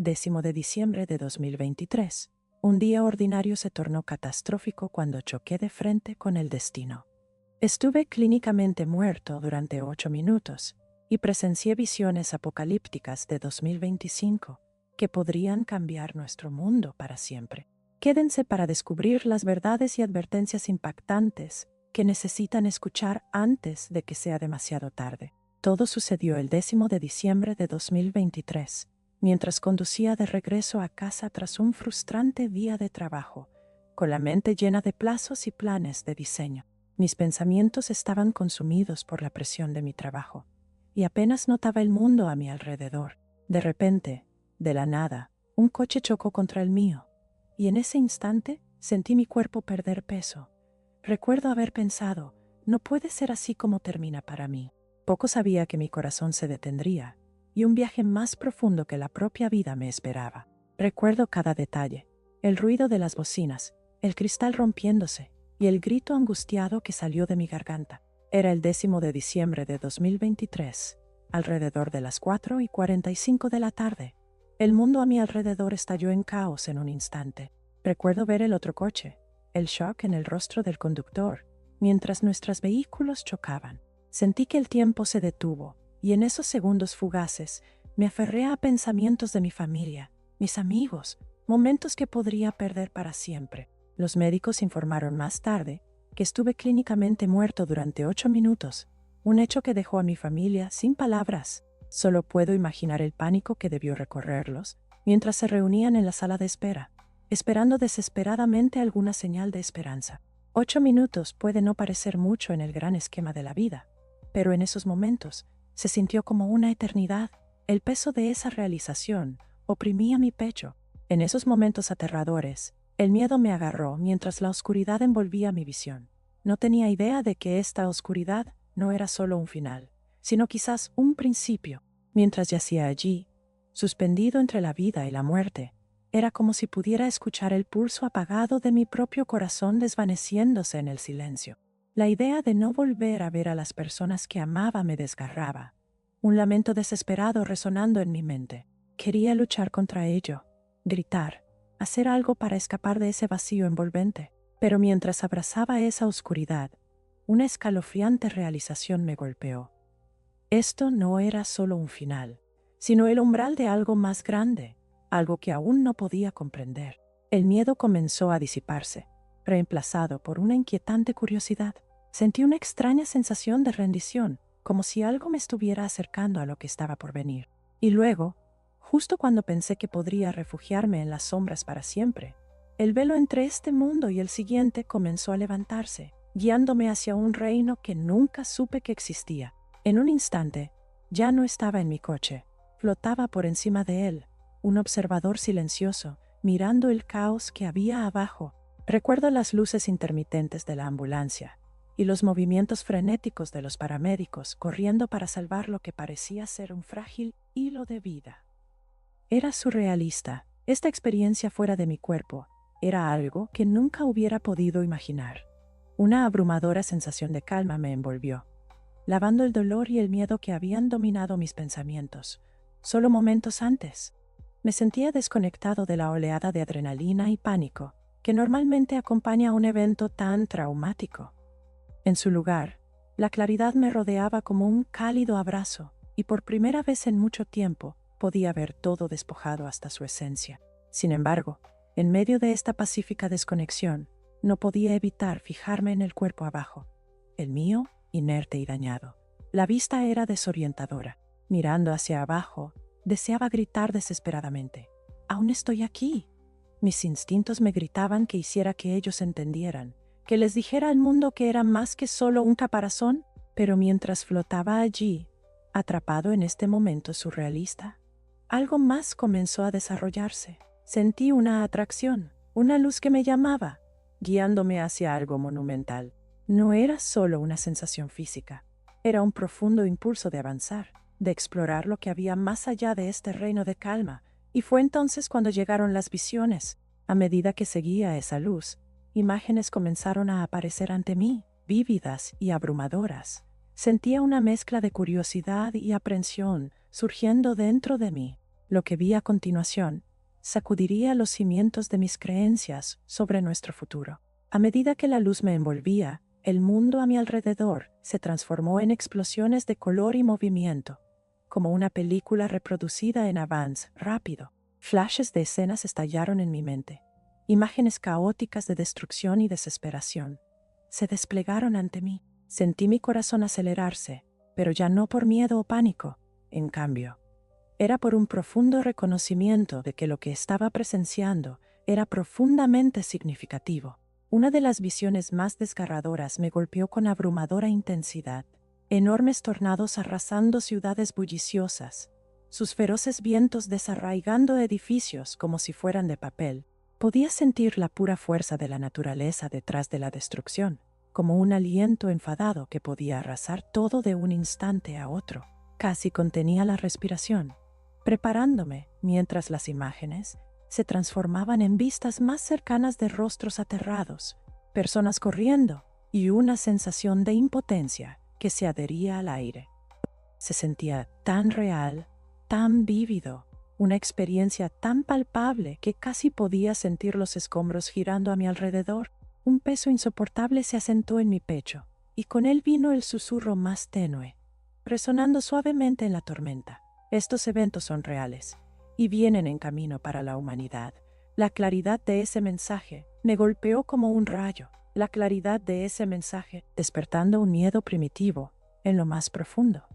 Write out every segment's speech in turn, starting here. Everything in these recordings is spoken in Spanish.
10 de diciembre de 2023. Un día ordinario se tornó catastrófico cuando choqué de frente con el destino. Estuve clínicamente muerto durante 8 minutos y presencié visiones apocalípticas de 2025 que podrían cambiar nuestro mundo para siempre. Quédense para descubrir las verdades y advertencias impactantes que necesitan escuchar antes de que sea demasiado tarde. Todo sucedió el 10 de diciembre de 2023, mientras conducía de regreso a casa tras un frustrante día de trabajo, con la mente llena de plazos y planes de diseño. Mis pensamientos estaban consumidos por la presión de mi trabajo, y apenas notaba el mundo a mi alrededor. De repente, de la nada, un coche chocó contra el mío, y en ese instante sentí mi cuerpo perder peso. Recuerdo haber pensado, no puede ser así como termina para mí. Poco sabía que mi corazón se detendría, y un viaje más profundo que la propia vida me esperaba. Recuerdo cada detalle, el ruido de las bocinas, el cristal rompiéndose, y el grito angustiado que salió de mi garganta. Era el 10 de diciembre de 2023, alrededor de las 4:45 de la tarde. El mundo a mi alrededor estalló en caos en un instante. Recuerdo ver el otro coche, el shock en el rostro del conductor, mientras nuestros vehículos chocaban. Sentí que el tiempo se detuvo, y en esos segundos fugaces me aferré a pensamientos de mi familia, mis amigos, momentos que podría perder para siempre. Los médicos informaron más tarde que estuve clínicamente muerto durante 8 minutos, un hecho que dejó a mi familia sin palabras. Solo puedo imaginar el pánico que debió recorrerlos mientras se reunían en la sala de espera, esperando desesperadamente alguna señal de esperanza. 8 minutos puede no parecer mucho en el gran esquema de la vida, pero en esos momentos se sintió como una eternidad. El peso de esa realización oprimía mi pecho. En esos momentos aterradores, el miedo me agarró mientras la oscuridad envolvía mi visión. No tenía idea de que esta oscuridad no era solo un final, sino quizás un principio. Mientras yacía allí, suspendido entre la vida y la muerte, era como si pudiera escuchar el pulso apagado de mi propio corazón desvaneciéndose en el silencio. La idea de no volver a ver a las personas que amaba me desgarraba, un lamento desesperado resonando en mi mente. Quería luchar contra ello, gritar, hacer algo para escapar de ese vacío envolvente. Pero mientras abrazaba esa oscuridad, una escalofriante realización me golpeó. Esto no era solo un final, sino el umbral de algo más grande, algo que aún no podía comprender. El miedo comenzó a disiparse, reemplazado por una inquietante curiosidad. Sentí una extraña sensación de rendición, como si algo me estuviera acercando a lo que estaba por venir. Y luego, justo cuando pensé que podría refugiarme en las sombras para siempre, el velo entre este mundo y el siguiente comenzó a levantarse, guiándome hacia un reino que nunca supe que existía. En un instante, ya no estaba en mi coche, flotaba por encima de él, un observador silencioso, mirando el caos que había abajo. Recuerdo las luces intermitentes de la ambulancia y los movimientos frenéticos de los paramédicos corriendo para salvar lo que parecía ser un frágil hilo de vida. Era surrealista. Esta experiencia fuera de mi cuerpo era algo que nunca hubiera podido imaginar. Una abrumadora sensación de calma me envolvió, lavando el dolor y el miedo que habían dominado mis pensamientos. Solo momentos antes, me sentía desconectado de la oleada de adrenalina y pánico que normalmente acompaña a un evento tan traumático. En su lugar, la claridad me rodeaba como un cálido abrazo, y por primera vez en mucho tiempo podía ver todo despojado hasta su esencia. Sin embargo, en medio de esta pacífica desconexión, no podía evitar fijarme en el cuerpo abajo, el mío inerte y dañado. La vista era desorientadora. Mirando hacia abajo, deseaba gritar desesperadamente: «¡Aún estoy aquí!». Mis instintos me gritaban que hiciera que ellos entendieran, que les dijera al mundo que era más que solo un caparazón, pero mientras flotaba allí, atrapado en este momento surrealista, algo más comenzó a desarrollarse. Sentí una atracción, una luz que me llamaba, guiándome hacia algo monumental. No era solo una sensación física, era un profundo impulso de avanzar, de explorar lo que había más allá de este reino de calma, y fue entonces cuando llegaron las visiones. A medida que seguía esa luz, imágenes comenzaron a aparecer ante mí, vívidas y abrumadoras. Sentía una mezcla de curiosidad y aprensión surgiendo dentro de mí. Lo que vi a continuación sacudiría los cimientos de mis creencias sobre nuestro futuro. A medida que la luz me envolvía, el mundo a mi alrededor se transformó en explosiones de color y movimiento, como una película reproducida en avance rápido. Flashes de escenas estallaron en mi mente. Imágenes caóticas de destrucción y desesperación se desplegaron ante mí. Sentí mi corazón acelerarse, pero ya no por miedo o pánico. En cambio, era por un profundo reconocimiento de que lo que estaba presenciando era profundamente significativo. Una de las visiones más desgarradoras me golpeó con abrumadora intensidad. Enormes tornados arrasando ciudades bulliciosas, sus feroces vientos desarraigando edificios como si fueran de papel. Podía sentir la pura fuerza de la naturaleza detrás de la destrucción, como un aliento enfadado que podía arrasar todo de un instante a otro. Casi contenía la respiración, preparándome mientras las imágenes se transformaban en vistas más cercanas de rostros aterrados, personas corriendo y una sensación de impotencia que se adhería al aire. Se sentía tan real, tan vívido, una experiencia tan palpable que casi podía sentir los escombros girando a mi alrededor. Un peso insoportable se asentó en mi pecho, y con él vino el susurro más tenue, resonando suavemente en la tormenta. Estos eventos son reales, y vienen en camino para la humanidad. La claridad de ese mensaje me golpeó como un rayo. La claridad de ese mensaje, despertando un miedo primitivo en lo más profundo.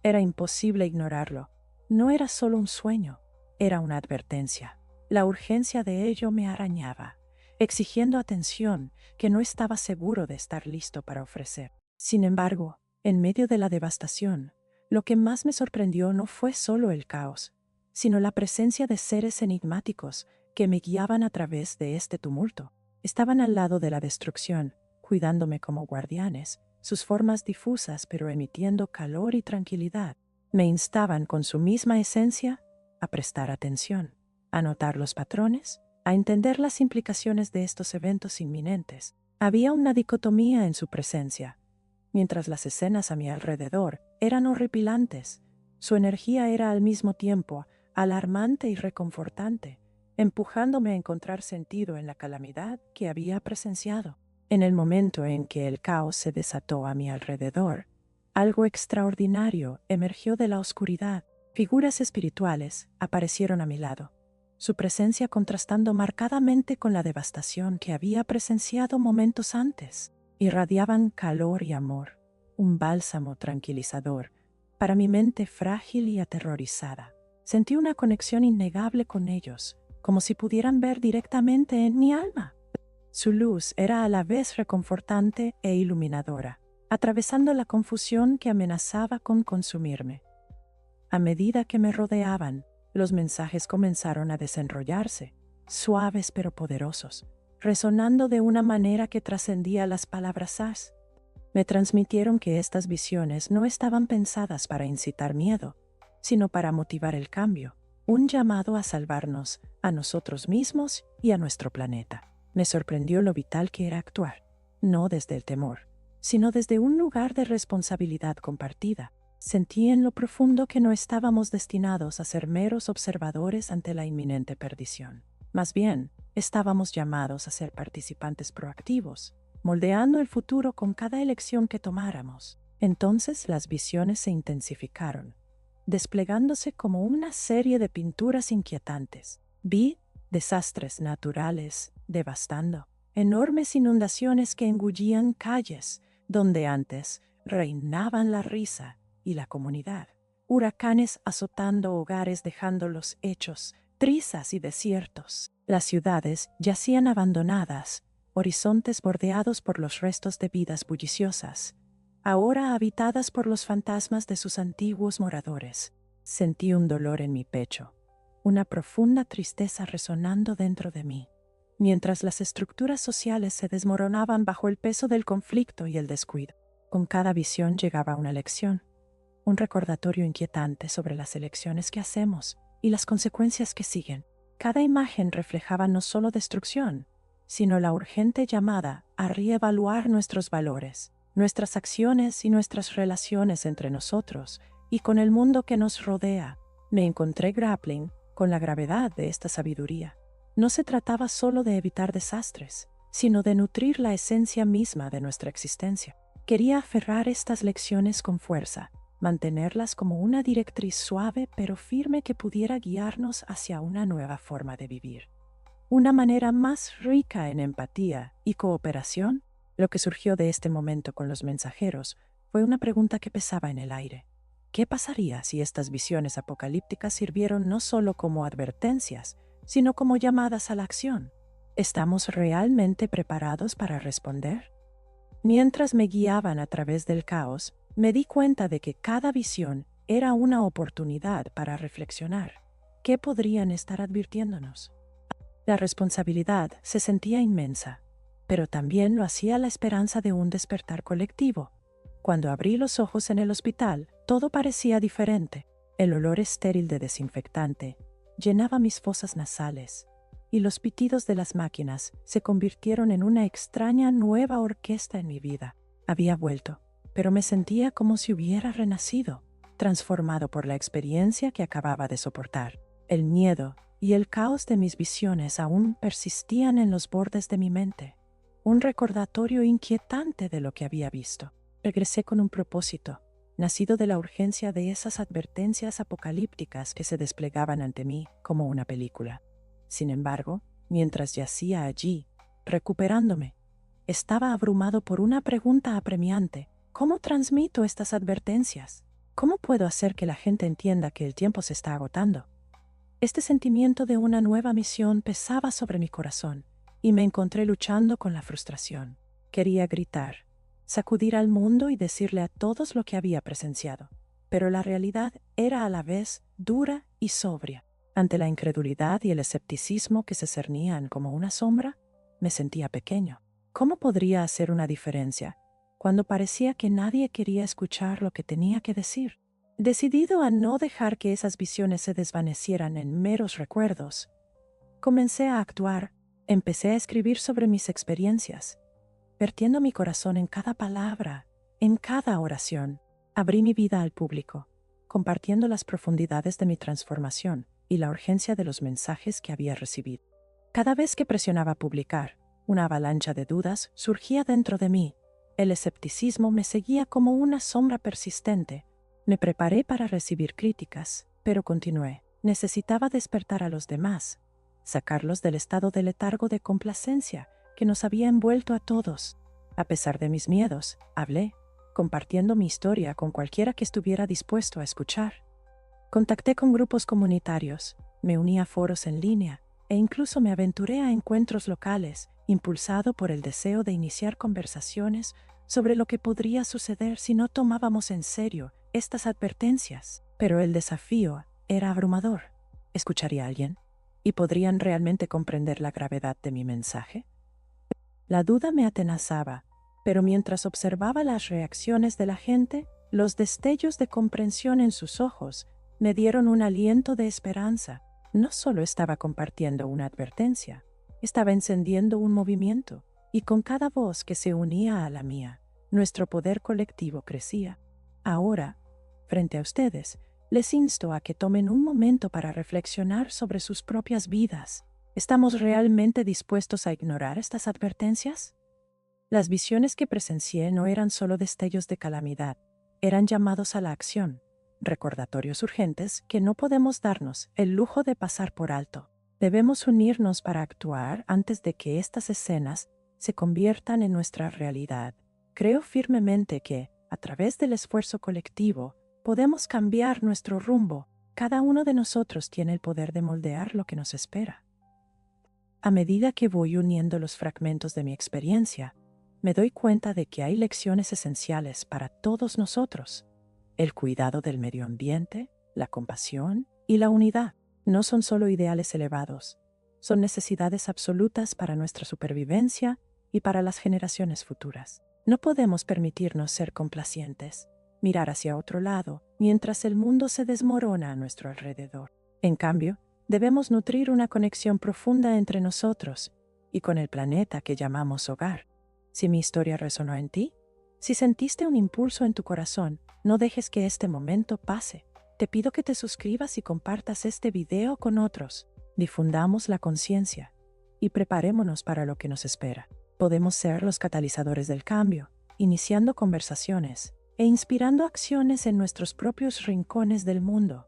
Era imposible ignorarlo. No era solo un sueño, era una advertencia. La urgencia de ello me arañaba, exigiendo atención que no estaba seguro de estar listo para ofrecer. Sin embargo, en medio de la devastación, lo que más me sorprendió no fue solo el caos, sino la presencia de seres enigmáticos que me guiaban a través de este tumulto. Estaban al lado de la destrucción, cuidándome como guardianes, sus formas difusas pero emitiendo calor y tranquilidad. Me instaban con su misma esencia a prestar atención, a notar los patrones, a entender las implicaciones de estos eventos inminentes. Había una dicotomía en su presencia. Mientras las escenas a mi alrededor eran horripilantes, su energía era al mismo tiempo alarmante y reconfortante, empujándome a encontrar sentido en la calamidad que había presenciado. En el momento en que el caos se desató a mi alrededor, algo extraordinario emergió de la oscuridad. Figuras espirituales aparecieron a mi lado, su presencia contrastando marcadamente con la devastación que había presenciado momentos antes. Irradiaban calor y amor, un bálsamo tranquilizador para mi mente frágil y aterrorizada. Sentí una conexión innegable con ellos, como si pudieran ver directamente en mi alma. Su luz era a la vez reconfortante e iluminadora, atravesando la confusión que amenazaba con consumirme. A medida que me rodeaban, los mensajes comenzaron a desenrollarse, suaves pero poderosos, resonando de una manera que trascendía las palabras as. Me transmitieron que estas visiones no estaban pensadas para incitar miedo, sino para motivar el cambio, un llamado a salvarnos a nosotros mismos y a nuestro planeta. Me sorprendió lo vital que era actuar, no desde el temor, sino desde un lugar de responsabilidad compartida. Sentí en lo profundo que no estábamos destinados a ser meros observadores ante la inminente perdición. Más bien, estábamos llamados a ser participantes proactivos, moldeando el futuro con cada elección que tomáramos. Entonces las visiones se intensificaron, desplegándose como una serie de pinturas inquietantes. Vi desastres naturales devastando, enormes inundaciones que engullían calles donde antes reinaban la risa y la comunidad, huracanes azotando hogares dejándolos hechos trizas y desiertos. Las ciudades yacían abandonadas, horizontes bordeados por los restos de vidas bulliciosas, ahora habitadas por los fantasmas de sus antiguos moradores. Sentí un dolor en mi pecho, una profunda tristeza resonando dentro de mí, mientras las estructuras sociales se desmoronaban bajo el peso del conflicto y el descuido. Con cada visión llegaba una lección, un recordatorio inquietante sobre las elecciones que hacemos y las consecuencias que siguen. Cada imagen reflejaba no solo destrucción, sino la urgente llamada a reevaluar nuestros valores, nuestras acciones y nuestras relaciones entre nosotros y con el mundo que nos rodea. Me encontré grappling con la gravedad de esta sabiduría. No se trataba solo de evitar desastres, sino de nutrir la esencia misma de nuestra existencia. Quería aferrar estas lecciones con fuerza, mantenerlas como una directriz suave pero firme que pudiera guiarnos hacia una nueva forma de vivir. Una manera más rica en empatía y cooperación. Lo que surgió de este momento con los mensajeros fue una pregunta que pesaba en el aire. ¿Qué pasaría si estas visiones apocalípticas sirvieron no solo como advertencias, sino como llamadas a la acción? ¿Estamos realmente preparados para responder? Mientras me guiaban a través del caos, me di cuenta de que cada visión era una oportunidad para reflexionar. ¿Qué podrían estar advirtiéndonos? La responsabilidad se sentía inmensa, pero también lo hacía la esperanza de un despertar colectivo. Cuando abrí los ojos en el hospital, todo parecía diferente. El olor estéril de desinfectante llenaba mis fosas nasales, y los pitidos de las máquinas se convirtieron en una extraña nueva orquesta en mi vida. Había vuelto, pero me sentía como si hubiera renacido, transformado por la experiencia que acababa de soportar. El miedo y el caos de mis visiones aún persistían en los bordes de mi mente, un recordatorio inquietante de lo que había visto. Regresé con un propósito, nacido de la urgencia de esas advertencias apocalípticas que se desplegaban ante mí como una película. Sin embargo, mientras yacía allí, recuperándome, estaba abrumado por una pregunta apremiante. ¿Cómo transmito estas advertencias? ¿Cómo puedo hacer que la gente entienda que el tiempo se está agotando? Este sentimiento de una nueva misión pesaba sobre mi corazón y me encontré luchando con la frustración. Quería gritar, sacudir al mundo y decirle a todos lo que había presenciado, pero la realidad era a la vez dura y sobria. Ante la incredulidad y el escepticismo que se cernían como una sombra, me sentía pequeño. ¿Cómo podría hacer una diferencia cuando parecía que nadie quería escuchar lo que tenía que decir? Decidido a no dejar que esas visiones se desvanecieran en meros recuerdos, comencé a actuar. Empecé a escribir sobre mis experiencias, vertiendo mi corazón en cada palabra, en cada oración. Abrí mi vida al público, compartiendo las profundidades de mi transformación y la urgencia de los mensajes que había recibido. Cada vez que presionaba publicar, una avalancha de dudas surgía dentro de mí. El escepticismo me seguía como una sombra persistente. Me preparé para recibir críticas, pero continué. Necesitaba despertar a los demás, sacarlos del estado de letargo de complacencia que nos había envuelto a todos. A pesar de mis miedos, hablé, compartiendo mi historia con cualquiera que estuviera dispuesto a escuchar. Contacté con grupos comunitarios, me uní a foros en línea e incluso me aventuré a encuentros locales, impulsado por el deseo de iniciar conversaciones sobre lo que podría suceder si no tomábamos en serio estas advertencias. Pero el desafío era abrumador. ¿Escucharía a alguien? ¿Y podrían realmente comprender la gravedad de mi mensaje? La duda me atenazaba, pero mientras observaba las reacciones de la gente, los destellos de comprensión en sus ojos me dieron un aliento de esperanza. No solo estaba compartiendo una advertencia, estaba encendiendo un movimiento, y con cada voz que se unía a la mía, nuestro poder colectivo crecía. Ahora, frente a ustedes, les insto a que tomen un momento para reflexionar sobre sus propias vidas. ¿Estamos realmente dispuestos a ignorar estas advertencias? Las visiones que presencié no eran solo destellos de calamidad, eran llamados a la acción, recordatorios urgentes que no podemos darnos el lujo de pasar por alto. Debemos unirnos para actuar antes de que estas escenas se conviertan en nuestra realidad. Creo firmemente que, a través del esfuerzo colectivo, podemos cambiar nuestro rumbo. Cada uno de nosotros tiene el poder de moldear lo que nos espera. A medida que voy uniendo los fragmentos de mi experiencia, me doy cuenta de que hay lecciones esenciales para todos nosotros. El cuidado del medio ambiente, la compasión y la unidad no son solo ideales elevados, son necesidades absolutas para nuestra supervivencia y para las generaciones futuras. No podemos permitirnos ser complacientes, mirar hacia otro lado mientras el mundo se desmorona a nuestro alrededor. En cambio, debemos nutrir una conexión profunda entre nosotros y con el planeta que llamamos hogar. Si mi historia resonó en ti, si sentiste un impulso en tu corazón, no dejes que este momento pase. Te pido que te suscribas y compartas este video con otros. Difundamos la conciencia y preparémonos para lo que nos espera. Podemos ser los catalizadores del cambio, iniciando conversaciones e inspirando acciones en nuestros propios rincones del mundo.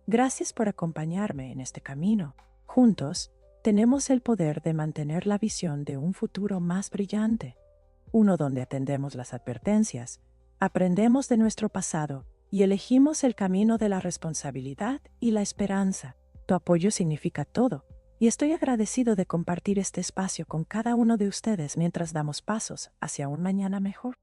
Gracias por acompañarme en este camino. Juntos, tenemos el poder de mantener la visión de un futuro más brillante, uno donde atendemos las advertencias, aprendemos de nuestro pasado y elegimos el camino de la responsabilidad y la esperanza. Tu apoyo significa todo, y estoy agradecido de compartir este espacio con cada uno de ustedes mientras damos pasos hacia un mañana mejor.